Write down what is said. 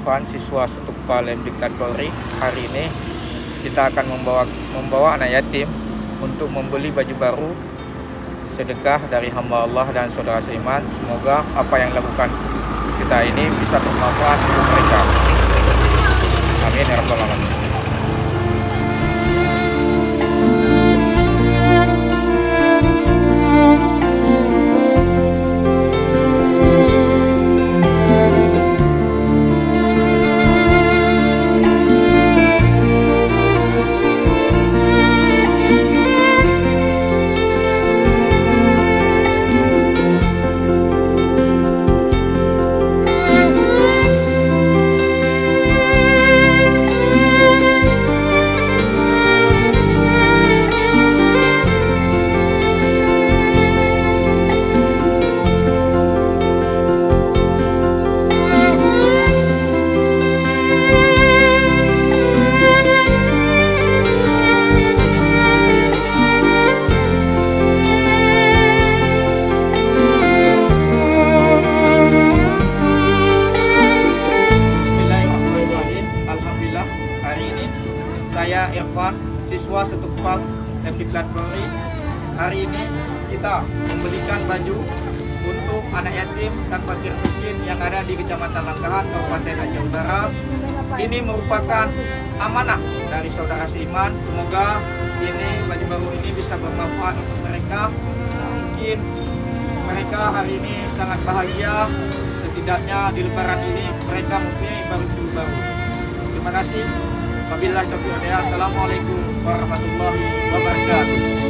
Irfan, siswa Setukpa Lemdiklat Polri. Hari ini kita akan membawa anak yatim untuk membeli baju baru, sedekah dari hamba Allah dan saudara seiman. Semoga apa yang dilakukan kita ini bisa bermanfaat untuk mereka. Amin ya rabbal alamin. Saya Irfan, siswa Setukpa Lemdiklat Polri. Hari ini kita membelikan baju untuk anak yatim dan fakir miskin yang ada di Kecamatan Langkahan, Kabupaten Aceh Utara. Ini merupakan amanah dari saudara seiman. Semoga ini baju baru ini bisa bermanfaat untuk mereka. Mungkin mereka hari ini sangat bahagia. Setidaknya di Lebaran ini mereka mempunyai baju baru. Terima kasih. Wabillahi taufiq wal hidayah. Assalamualaikum warahmatullahi wabarakatuh.